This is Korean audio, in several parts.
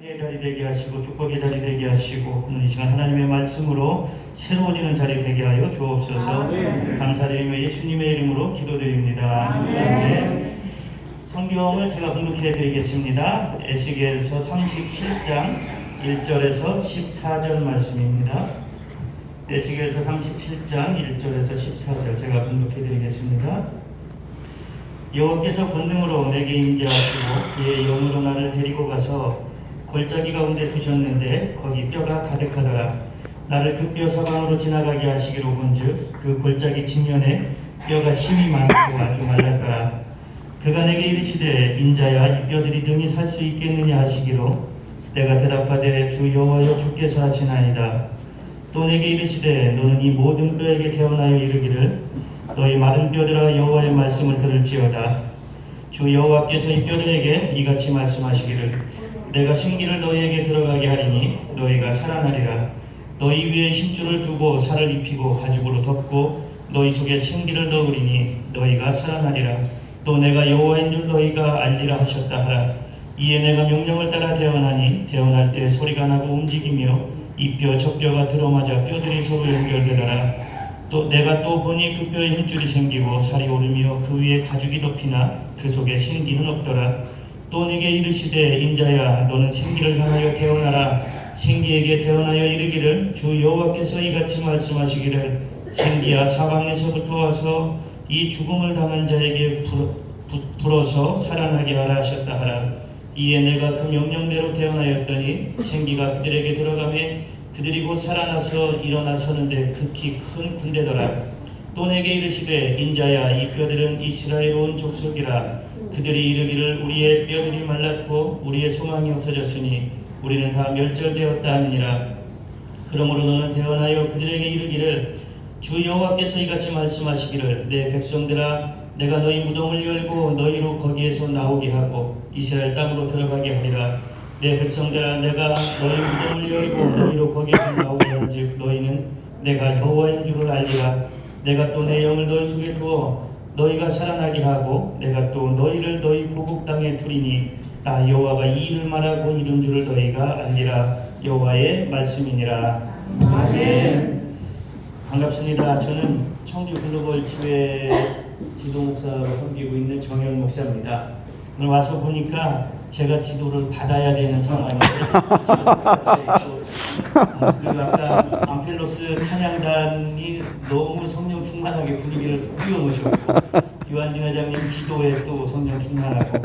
은혜의 자리 되게 하시고 축복의 자리 되게 하시고 오늘 이 시간 하나님의 말씀으로 새로워지는 자리 되게 하여 주옵소서. 감사드리며 예수님의 이름으로 기도드립니다. 네. 성경을 제가 공독해 드리겠습니다. 에스겔서 37장 1절에서 14절 말씀입니다. 에스겔서 37장 1절에서 14절 제가 공독해 드리겠습니다. 여호와께서 권능으로 내게 임재하시고 그의 영으로 나를 데리고 가서 골짜기 가운데 두셨는데 거기 뼈가 가득하더라. 나를 그 뼈 사방으로 지나가게 하시기로 본즉 그 골짜기 측면에 뼈가 심이 많고 아주 말랐더라. 그가 내게 이르시되 인자야 이 뼈들이 능히 살 수 있겠느냐 하시기로 내가 대답하되 주 여호와여 주께서 하시나이다. 또 내게 이르시되 너는 이 모든 뼈에게 태어나여 이르기를 너희 마른 뼈들아 여호와의 말씀을 들을지어다. 주 여호와께서 이 뼈들에게 이같이 말씀하시기를 내가 생기를 너희에게 들어가게 하리니 너희가 살아나리라. 너희 위에 힘줄을 두고 살을 입히고 가죽으로 덮고 너희 속에 생기를 넣으리니 너희가 살아나리라. 또 내가 여호와인 줄 너희가 알리라 하셨다 하라. 이에 내가 명령을 따라 태어나니 태어날 때 소리가 나고 움직이며 이 뼈 저 뼈가 들어맞아 뼈들이 서로 연결되더라. 또 내가 또 보니 그 뼈에 힘줄이 생기고 살이 오르며 그 위에 가죽이 덮이나 그 속에 생기는 없더라. 또 내게 이르시되 인자야 너는 생기를 향하여 태어나라. 생기에게 태어나여 이르기를 주 여호와께서 이같이 말씀하시기를 생기야 사방에서부터 와서 이 죽음을 당한 자에게 불어서 살아나게 하라 하셨다 하라. 이에 내가 그 명령대로 태어나였더니 생기가 그들에게 들어가매 그들이 곧 살아나서 일어나 서는데 극히 큰 군대더라. 또 내게 이르시되 인자야 이 뼈들은 이스라엘 온 족속이라. 그들이 이르기를 우리의 뼈들이 말랐고 우리의 소망이 없어졌으니 우리는 다 멸절되었다 하느니라. 그러므로 너는 태어나여 그들에게 이르기를 주 여호와께서 이같이 말씀하시기를 내 백성들아 내가 너희 무덤을 열고 너희로 거기에서 나오게 하고 이스라엘 땅으로 들어가게 하리라. 내 백성들아 내가 너희 무덤을 열고 너희로 거기에서 나오게 한즉 너희는 내가 여호와인 줄을 알리라. 내가 또 내 영을 너희 속에 두어 너희가 살아나게 하고 내가 또 너희를 너희 고국 땅에 두리니 나 여호와가 이 일을 말하고 이룬 줄을 너희가 알리라. 여호와의 말씀이니라. 아멘. 반갑습니다. 저는 청주 글로벌 지회 지도 목사로 섬기고 있는 정현 목사입니다. 오늘 와서 보니까 제가 지도를 받아야 되는 상황인데 그리고 아까 암펠로스 찬양단이 너무 성령 충만하게 분위기를 띄워놓으셨고 유한진 회장님 기도에 또 성령 충만하고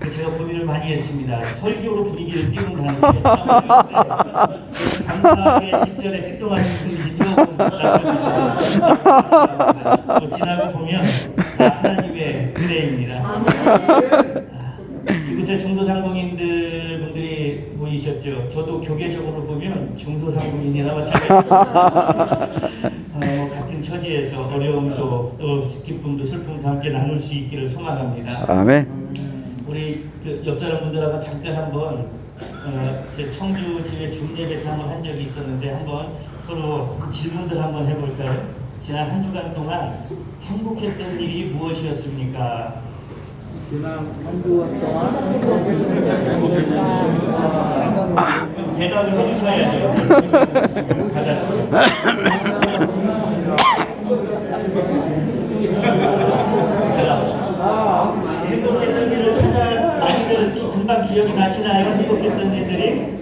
제가 고민을 많이 했습니다. 설교로 분위기를 띄운다는 게 감사하게 직전에 특성하신 분들이 조금 낮춰주셔서 지나고 보면 다 하나님의 은혜입니다. 이곳에 중소상공인들 분들이 모이셨죠. 저도 교계적으로 보면 중소상공인이나 마찬가지입니다. 같은 처지에서 어려움도 또 기쁨도 슬픔도 함께 나눌 수 있기를 소망합니다. 아멘. 우리 그 옆 사람 분들하고 잠깐 한번 제 청주 지회 중예배 탐을 한 적이 있었는데 한번 서로 질문들 한번 해볼까요? 지난 한 주간 동안 행복했던 일이 무엇이었습니까? 지난 한 주간 동안 대답을 해주셔야죠. 받았습니다. 자, 행복했던 일을 찾아 많이들 금방 기억이 나시나요? 행복했던 일들이?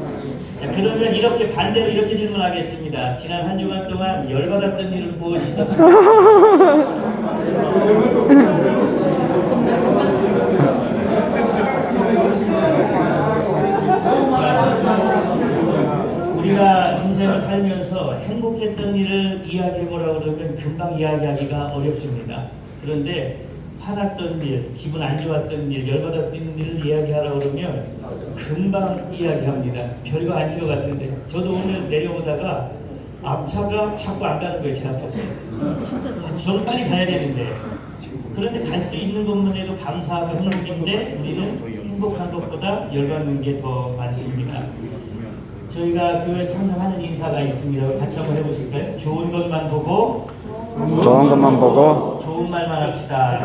자, 그러면 이렇게 반대로 이렇게 질문하겠습니다. 지난 한 주간 동안 열받았던 일은 무엇이 있었습니까? 우리가 인생을 살면서 행복했던 일을 이야기해보라고 그러면 금방 이야기하기가 어렵습니다. 그런데 화났던 일, 기분 안 좋았던 일, 열받았던 일을 이야기하라고 그러면 금방 이야기합니다. 별거 아닌 것 같은데 저도 오늘 내려오다가 앞차가 자꾸 안 가는 거예요. 제 앞에서. 저는 빨리 가야 되는데 그런데 갈 수 있는 것만 해도 감사하고 행복인데 우리는 행복한 것보다 열받는 게 더 많습니다. 저희가 교회 상상하는 인사가 있습니다. 같이 한번 해보실까요? 좋은 것만 보고 좋은 말만 합시다.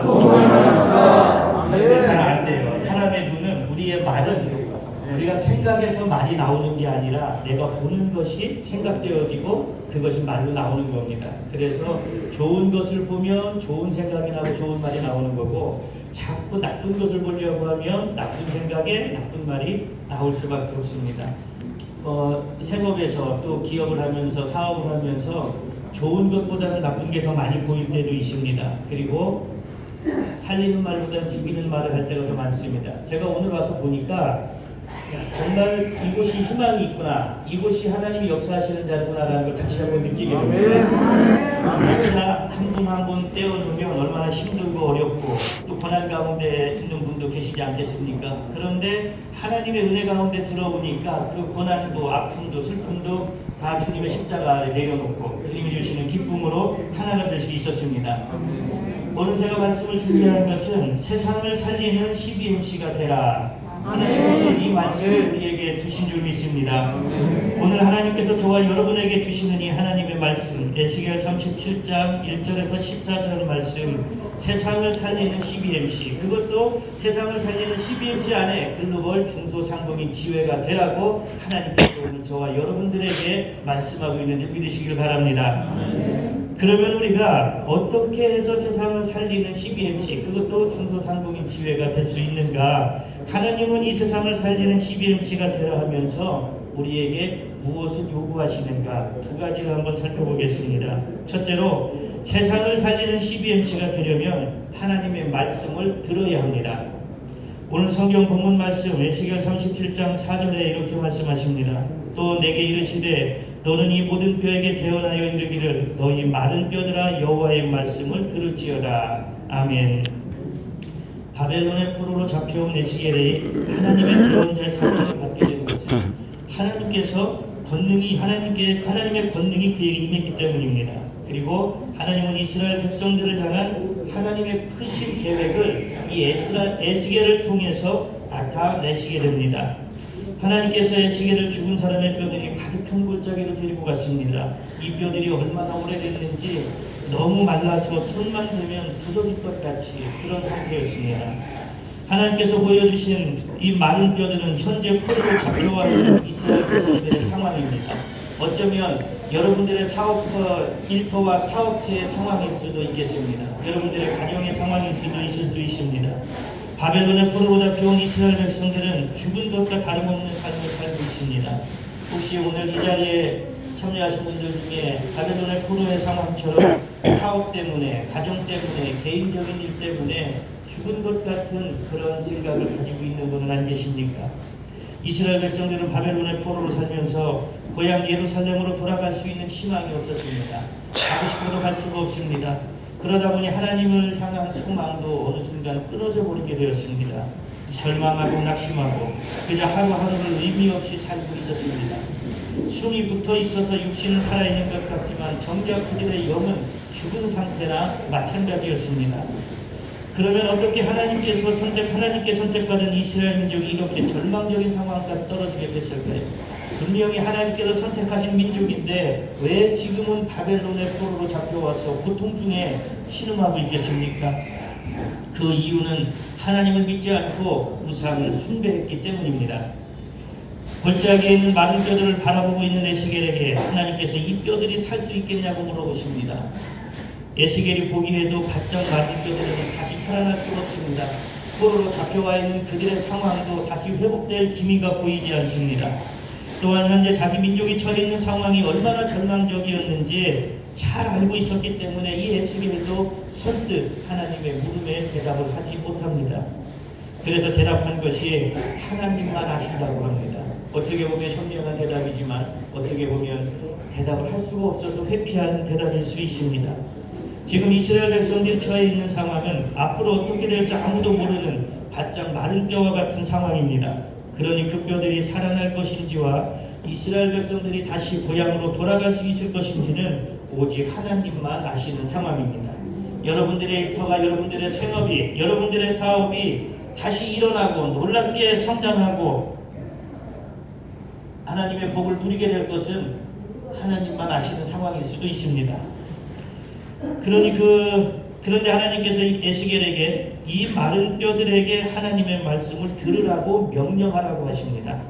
근데 잘 안 돼요. 사람의 눈은 우리의 말은 우리가 생각에서 말이 나오는 게 아니라 내가 보는 것이 생각되어지고 그것이 말로 나오는 겁니다. 그래서 좋은 것을 보면 좋은 생각이 나고 좋은 말이 나오는 거고, 자꾸 나쁜 것을 보려고 하면 나쁜 생각에 나쁜 말이 나올 수밖에 없습니다. 생업에서 또 기업을 하면서 사업을 하면서 좋은 것보다는 나쁜 게 더 많이 보일 때도 있습니다. 그리고 살리는 말보다는 죽이는 말을 할 때가 더 많습니다. 제가 오늘 와서 보니까 정말 이곳이 희망이 있구나, 이곳이 하나님이 역사하시는 자리구나라는 걸 다시 한번 느끼게 됩니다. 각자 한 분 한 분 떼어놓으면 얼마나 힘들고 어렵고 또 고난 가운데 있는 분도 계시지 않겠습니까? 그런데 하나님의 은혜 가운데 들어오니까 그 고난도 아픔도 슬픔도 다 주님의 십자가 아래 내려놓고 주님이 주시는 기쁨으로 하나가 될 수 있었습니다. 오늘 제가 말씀을 준비한 것은 세상을 살리는 CBMC가 되라. 하나님은 이 말씀을 우리에게 주신 줄 믿습니다. 오늘 하나님께서 저와 여러분에게 주시는 이 하나님의 말씀, 에스겔 37장 1절에서 14절 말씀, 세상을 살리는 CBMC, 그것도 세상을 살리는 CBMC 안에 글로벌 중소상공인 지회가 되라고 하나님께서 오늘 저와 여러분들에게 말씀하고 있는 줄 믿으시길 바랍니다. 그러면 우리가 어떻게 해서 세상을 살리는 CBMC, 그것도 중소상공인 지회가 될 수 있는가? 하나님은 이 세상을 살리는 CBMC가 되라 하면서 우리에게 무엇을 요구하시는가? 두 가지를 한번 살펴보겠습니다. 첫째로, 세상을 살리는 CBMC가 되려면 하나님의 말씀을 들어야 합니다. 오늘 성경 본문 말씀 에스겔 37장 4절에 이렇게 말씀하십니다. 또 내게 이르시되 너는 이 모든 뼈에게 대언하여 이르기를 너희 마른 뼈들아 여호와의 말씀을 들을지어다. 아멘. 바벨론의 포로로 잡혀온 에스겔이 하나님의 대언자의 사명을 받게 된 것은 하나님께서 하나님의 권능이 그에게 임했기 때문입니다. 그리고 하나님은 이스라엘 백성들을 향한 하나님의 크신 계획을 이 에스겔을 통해서 나타내시게 됩니다. 하나님께서 에스겔을 죽은 사람의 뼈들이 가득한 골짜기로 데리고 갔습니다. 이 뼈들이 얼마나 오래됐는지 너무 말라서 손만 대면 부서질 것 같이 그런 상태였습니다. 하나님께서 보여주신 이 마른 뼈들은 현재 포로로 잡혀와 있는 이스라엘 백성들의 상황입니다. 어쩌면 여러분들의 일터와 사업체의 상황일 수도 있겠습니다. 여러분들의 가정의 상황일 수도 있을 수 있습니다. 바벨론의 포로로 잡혀온 이스라엘 백성들은 죽은 것과 다름없는 삶을 살고 있습니다. 혹시 오늘 이 자리에 참여하신 분들 중에 바벨론의 포로의 상황처럼 사업 때문에, 가정 때문에, 개인적인 일 때문에 죽은 것 같은 그런 생각을 가지고 있는 분은 안 계십니까? 이스라엘 백성들은 바벨론의 포로로 살면서 고향 예루살렘으로 돌아갈 수 있는 희망이 없었습니다. 가고 싶어도 갈 수가 없습니다. 그러다 보니 하나님을 향한 소망도 어느 순간 끊어져 버리게 되었습니다. 절망하고 낙심하고 그저 하루하루를 의미 없이 살고 있었습니다. 숨이 붙어 있어서 육신은 살아있는 것 같지만 정작 그들의 영은 죽은 상태나 마찬가지였습니다. 그러면 어떻게 하나님께 선택받은 이스라엘 민족이 이렇게 절망적인 상황까지 떨어지게 됐을까요? 분명히 하나님께서 선택하신 민족인데 왜 지금은 바벨론의 포로로 잡혀와서 고통 중에 신음하고 있겠습니까? 그 이유는 하나님을 믿지 않고 우상을 숭배했기 때문입니다. 골짜기에 있는 마른 뼈들을 바라보고 있는 에스겔에게 하나님께서 이 뼈들이 살 수 있겠냐고 물어보십니다. 에스겔이 보기에도 바짝 마른 뼈들은 다시 살아날 수가 없습니다. 포로로 잡혀와 있는 그들의 상황도 다시 회복될 기미가 보이지 않습니다. 또한 현재 자기 민족이 처해 있는 상황이 얼마나 절망적이었는지 잘 알고 있었기 때문에 이 에스겔도 선뜻 하나님의 물음에 대답을 하지 못합니다. 그래서 대답한 것이 하나님만 아신다고 합니다. 어떻게 보면 현명한 대답이지만 어떻게 보면 대답을 할 수가 없어서 회피하는 대답일 수 있습니다. 지금 이스라엘 백성들이 처해 있는 상황은 앞으로 어떻게 될지 아무도 모르는 바짝 마른 뼈와 같은 상황입니다. 그러니 그 뼈들이 살아날 것인지와 이스라엘 백성들이 다시 고향으로 돌아갈 수 있을 것인지는 오직 하나님만 아시는 상황입니다. 여러분들의 일터가, 여러분들의 생업이, 여러분들의 사업이 다시 일어나고 놀랍게 성장하고 하나님의 복을 누리게 될 것은 하나님만 아시는 상황일 수도 있습니다. 그런데 하나님께서 에스겔에게 이 마른 뼈들에게 하나님의 말씀을 들으라고 명령하라고 하십니다.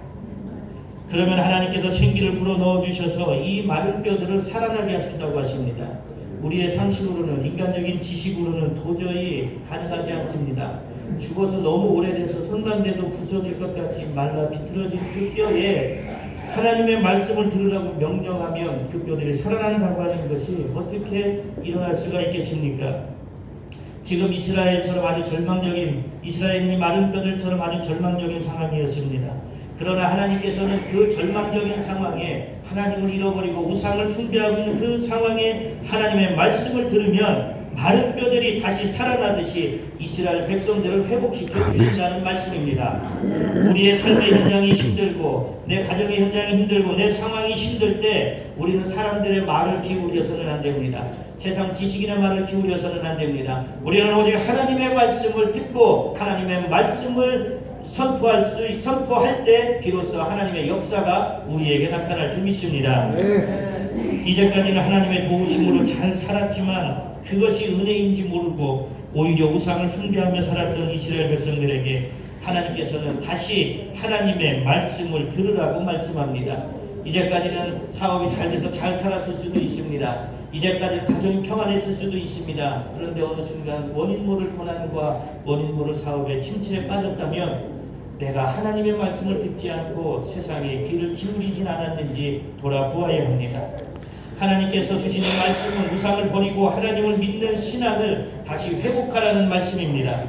그러면 하나님께서 생기를 불어넣어 주셔서 이 마른 뼈들을 살아나게 하신다고 하십니다. 우리의 상식으로는, 인간적인 지식으로는 도저히 가능하지 않습니다. 죽어서 너무 오래돼서 손만 대도 부서질 것 같이 말라 비틀어진 그 뼈에 하나님의 말씀을 들으라고 명령하면 그 뼈들이 살아난다고 하는 것이 어떻게 일어날 수가 있겠습니까? 지금 이스라엘처럼 아주 절망적인, 이스라엘이 마른 뼈들처럼 아주 절망적인 상황이었습니다. 그러나 하나님께서는 그 절망적인 상황에 하나님을 잃어버리고 우상을 숭배하고 있는 그 상황에 하나님의 말씀을 들으면 마른 뼈들이 다시 살아나듯이 이스라엘 백성들을 회복시켜 주신다는 말씀입니다. 우리의 삶의 현장이 힘들고 내 가정의 현장이 힘들고 내 상황이 힘들 때 우리는 사람들의 말을 기울여서는 안 됩니다. 세상 지식인의 말을 기울여서는 안 됩니다. 우리는 오직 하나님의 말씀을 듣고 하나님의 말씀을 선포할 때 비로소 하나님의 역사가 우리에게 나타날 줄 믿습니다. 이제까지는 하나님의 도우심으로 잘 살았지만 그것이 은혜인지 모르고 오히려 우상을 숭배하며 살았던 이스라엘 백성들에게 하나님께서는 다시 하나님의 말씀을 들으라고 말씀합니다. 이제까지는 사업이 잘 돼서 잘 살았을 수도 있습니다. 이제까지 가정이 평안했을 수도 있습니다. 그런데 어느 순간 원인 모를 고난과 원인 모를 사업에 침체에 빠졌다면 내가 하나님의 말씀을 듣지 않고 세상에 귀를 기울이진 않았는지 돌아보아야 합니다. 하나님께서 주시는 말씀은 우상을 버리고 하나님을 믿는 신앙을 다시 회복하라는 말씀입니다.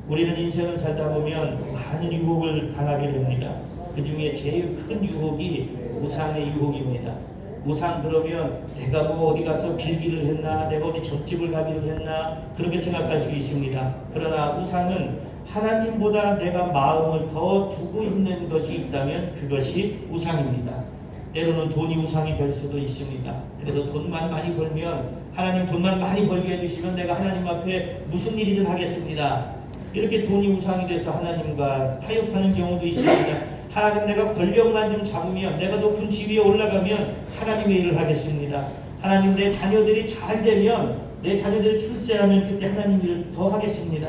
우리는 인생을 살다 보면 많은 유혹을 당하게 됩니다. 그 중에 제일 큰 유혹이 우상의 유혹입니다. 우상 그러면 내가 뭐 어디 가서 빌기를 했나, 내가 어디 젖집을 가기를 했나, 그렇게 생각할 수 있습니다. 그러나 우상은 하나님보다 내가 마음을 더 두고 있는 것이 있다면 그것이 우상입니다. 때로는 돈이 우상이 될 수도 있습니다. 그래서 돈만 많이 벌면, 하나님 돈만 많이 벌게 해주시면 내가 하나님 앞에 무슨 일이든 하겠습니다. 이렇게 돈이 우상이 돼서 하나님과 타협하는 경우도 있습니다. 하나님 내가 권력만 좀 잡으면, 내가 높은 지위에 올라가면 하나님의 일을 하겠습니다. 하나님 내 자녀들이 잘 되면, 내 자녀들이 출세하면 그때 하나님 일을 더 하겠습니다.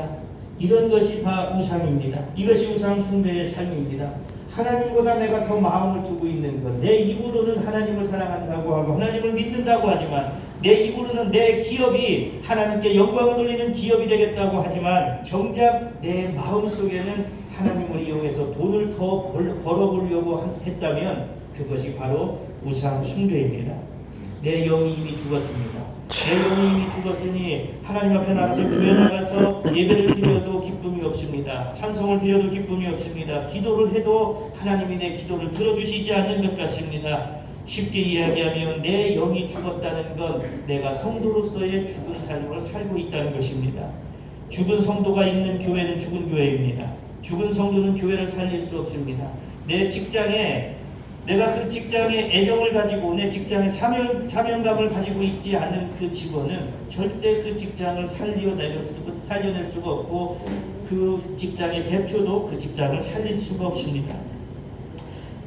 이런 것이 다 우상입니다. 이것이 우상 숭배의 삶입니다. 하나님보다 내가 더 마음을 두고 있는 것, 내 입으로는 하나님을 사랑한다고 하고 하나님을 믿는다고 하지만 내 입으로는 내 기업이 하나님께 영광을 돌리는 기업이 되겠다고 하지만 정작 내 마음속에는 하나님을 이용해서 돈을 더 벌어보려고 했다면 그것이 바로 우상 숭배입니다. 내 영이 이미 죽었습니다. 내 영이 이미 죽었으니 하나님 앞에 나가서 교회 나가서 예배를 드려도 기쁨이 없습니다. 찬송을 드려도 기쁨이 없습니다. 기도를 해도 하나님이 내 기도를 들어주시지 않는 것 같습니다. 쉽게 이야기하면 내 영이 죽었다는 건 내가 성도로서의 죽은 삶을 살고 있다는 것입니다. 죽은 성도가 있는 교회는 죽은 교회입니다. 죽은 성도는 교회를 살릴 수 없습니다. 내 직장에 내가 그 직장에 애정을 가지고 내 직장에 사명감을 가지고 있지 않은 그 직원은 절대 그 직장을 살려낼 수가 없고 그 직장의 대표도 그 직장을 살릴 수가 없습니다.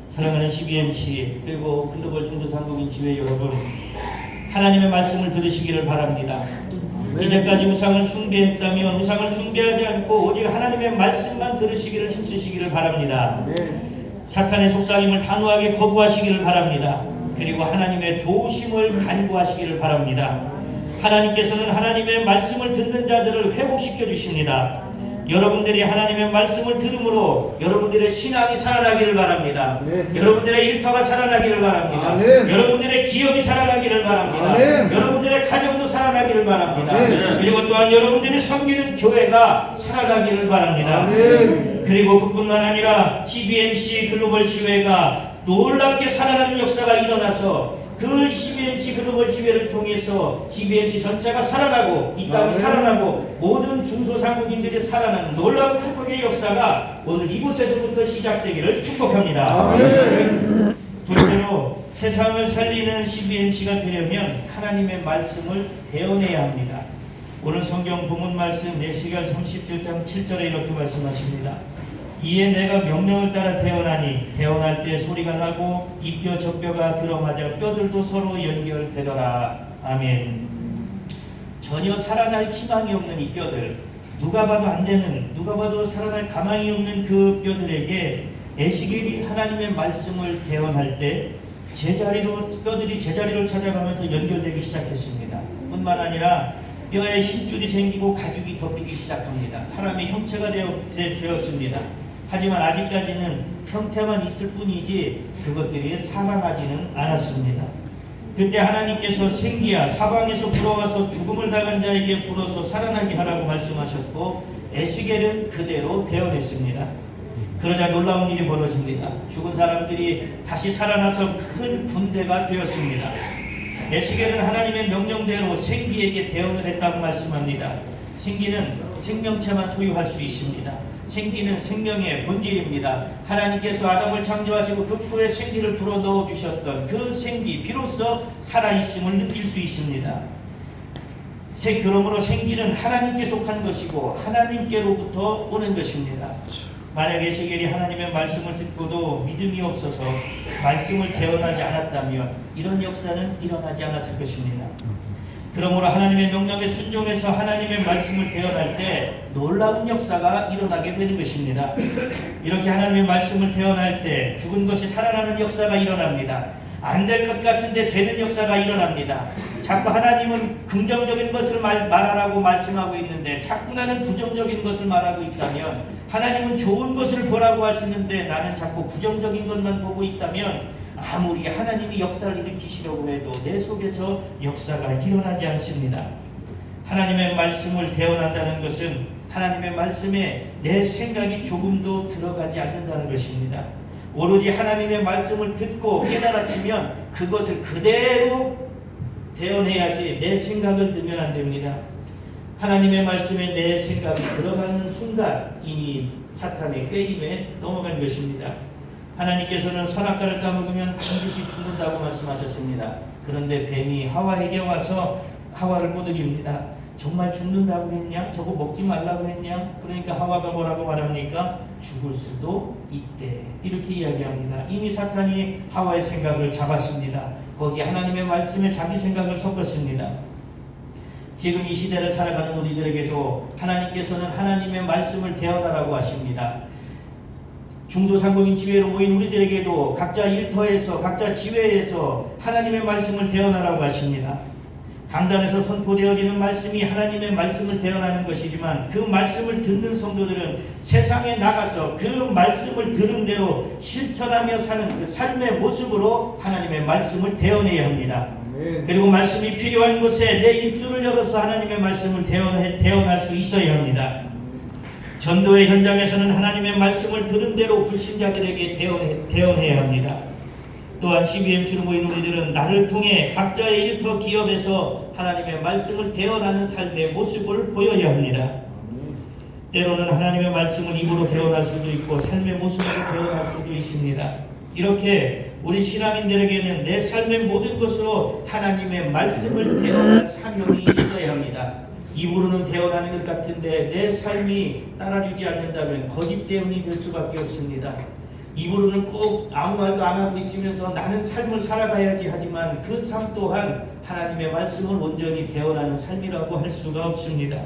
사랑하는 CBMC 그리고 글로벌 중소상공인 지회 여러분, 하나님의 말씀을 들으시기를 바랍니다. 이제까지 우상을 숭배했다면 우상을 숭배하지 않고 오직 하나님의 말씀만 들으시기를 힘쓰시기를 바랍니다. 사탄의 속삭임을 단호하게 거부하시기를 바랍니다. 그리고 하나님의 도우심을 간구하시기를 바랍니다. 하나님께서는 하나님의 말씀을 듣는 자들을 회복시켜 주십니다. 여러분들이 하나님의 말씀을 들음으로 여러분들의 신앙이 살아나기를 바랍니다. 여러분들의 일터가 살아나기를 바랍니다. 여러분들의 기업이 살아나기를 바랍니다. 여러분들의 가정도 살아나기를 바랍니다. 그리고 또한 여러분들이 섬기는 교회가 살아나기를 바랍니다. 그리고 그뿐만 아니라 CBMC 글로벌 지회가 놀랍게 살아나는 역사가 일어나서 그 CBMC 글로벌 지회를 통해서 CBMC 전체가 살아나고 이 땅이 살아나고 모든 중소상공인들이 살아나는 놀라운 축복의 역사가 오늘 이곳에서부터 시작되기를 축복합니다. 둘째로 세상을 살리는 CBMC가 되려면 하나님의 말씀을 대언해야 합니다. 오늘 성경 본문 말씀 에스겔 37장 7절에 이렇게 말씀하십니다. 이에 내가 명령을 따라 대언하니 대언할 때 소리가 나고 이 뼈 저 뼈가 들어맞아 뼈들도 서로 연결되더라. 아멘. 전혀 살아날 희망이 없는 이 뼈들, 누가 봐도 안 되는, 누가 봐도 살아날 가망이 없는 그 뼈들에게 에스겔이 하나님의 말씀을 대언할 때 뼈들이 제자리를 찾아가면서 연결되기 시작했습니다. 뿐만 아니라 뼈에 힘줄이 생기고 가죽이 덮이기 시작합니다. 사람의 형체가 되었습니다. 하지만 아직까지는 형태만 있을 뿐이지 그것들이 살아나지는 않았습니다. 그때 하나님께서 생기야 사방에서 불어와서 죽음을 당한 자에게 불어서 살아나게 하라고 말씀하셨고 에스겔은 그대로 대언했습니다. 그러자 놀라운 일이 벌어집니다. 죽은 사람들이 다시 살아나서 큰 군대가 되었습니다. 에스겔은 하나님의 명령대로 생기에게 대언을 했다고 말씀합니다. 생기는 생명체만 소유할 수 있습니다. 생기는 생명의 본질입니다. 하나님께서 아담을 창조하시고 그 코에 생기를 불어넣어 주셨던 그 생기, 비로소 살아있음을 느낄 수 있습니다. 그러므로 생기는 하나님께 속한 것이고 하나님께로부터 오는 것입니다. 만약 에스겔이 하나님의 말씀을 듣고도 믿음이 없어서 말씀을 대언하지 않았다면 이런 역사는 일어나지 않았을 것입니다. 그러므로 하나님의 명령에 순종해서 하나님의 말씀을 대언할 때 놀라운 역사가 일어나게 되는 것입니다. 이렇게 하나님의 말씀을 대언할 때 죽은 것이 살아나는 역사가 일어납니다. 안 될 것 같은데 되는 역사가 일어납니다. 자꾸 하나님은 긍정적인 것을 말하라고 말씀하고 있는데 자꾸 나는 부정적인 것을 말하고 있다면, 하나님은 좋은 것을 보라고 하시는데 나는 자꾸 부정적인 것만 보고 있다면 아무리 하나님이 역사를 일으키시려고 해도 내 속에서 역사가 일어나지 않습니다. 하나님의 말씀을 대언한다는 것은 하나님의 말씀에 내 생각이 조금도 들어가지 않는다는 것입니다. 오로지 하나님의 말씀을 듣고 깨달았으면 그것을 그대로 대언해야지 내 생각을 넣으면 안 됩니다. 하나님의 말씀에 내 생각이 들어가는 순간 이미 사탄의 꾀임에 넘어간 것입니다. 하나님께서는 선악과를 따먹으면 반드시 죽는다고 말씀하셨습니다. 그런데 뱀이 하와에게 와서 하와를 꼬드깁니다. 정말 죽는다고 했냐? 저거 먹지 말라고 했냐? 그러니까 하와가 뭐라고 말합니까? 죽을 수도 있대. 이렇게 이야기합니다. 이미 사탄이 하와의 생각을 잡았습니다. 거기 하나님의 말씀에 자기 생각을 섞었습니다. 지금 이 시대를 살아가는 우리들에게도 하나님께서는 하나님의 말씀을 대언하라고 하십니다. 중소상공인 지회로 모인 우리들에게도 각자 일터에서 각자 지회에서 하나님의 말씀을 대언하라고 하십니다. 강단에서 선포되어지는 말씀이 하나님의 말씀을 대언하는 것이지만 그 말씀을 듣는 성도들은 세상에 나가서 그 말씀을 들은 대로 실천하며 사는 그 삶의 모습으로 하나님의 말씀을 대언해야 합니다. 그리고 말씀이 필요한 곳에 내 입술을 열어서 하나님의 말씀을 대언할 수 있어야 합니다. 전도의 현장에서는 하나님의 말씀을 들은 대로 불신자들에게 대언해야 합니다. 또한 CBMC로 모인 우리들은 나를 통해 각자의 일터 기업에서 하나님의 말씀을 대언하는 삶의 모습을 보여야 합니다. 때로는 하나님의 말씀을 입으로 대언할 수도 있고 삶의 모습으로 대언할 수도 있습니다. 이렇게 우리 신앙인들에게는 내 삶의 모든 것으로 하나님의 말씀을 대언할 사명이 있어야 합니다. 입으로는 대언하는 것 같은데 내 삶이 따라주지 않는다면 거짓 대언이 될 수밖에 없습니다. 입으로는 꼭 아무 말도 안 하고 있으면서 나는 삶을 살아가야지 하지만 그 삶 또한 하나님의 말씀을 온전히 대언하는 삶이라고 할 수가 없습니다.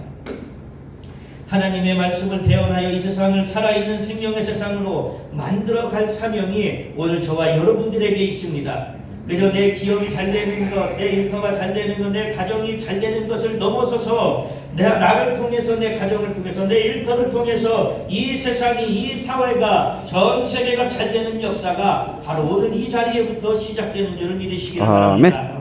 하나님의 말씀을 대언하여 이 세상을 살아있는 생명의 세상으로 만들어갈 사명이 오늘 저와 여러분들에게 있습니다. 그저 내 기업이 잘 되는 것, 내 일터가 잘 되는 것, 내 가정이 잘 되는 것을 넘어서서 나를 통해서, 내 가정을 통해서, 내 일터를 통해서 이 세상이, 이 사회가, 전 세계가 잘 되는 역사가 바로 오늘 이 자리에부터 시작되는 줄을 믿으시기를 바랍니다.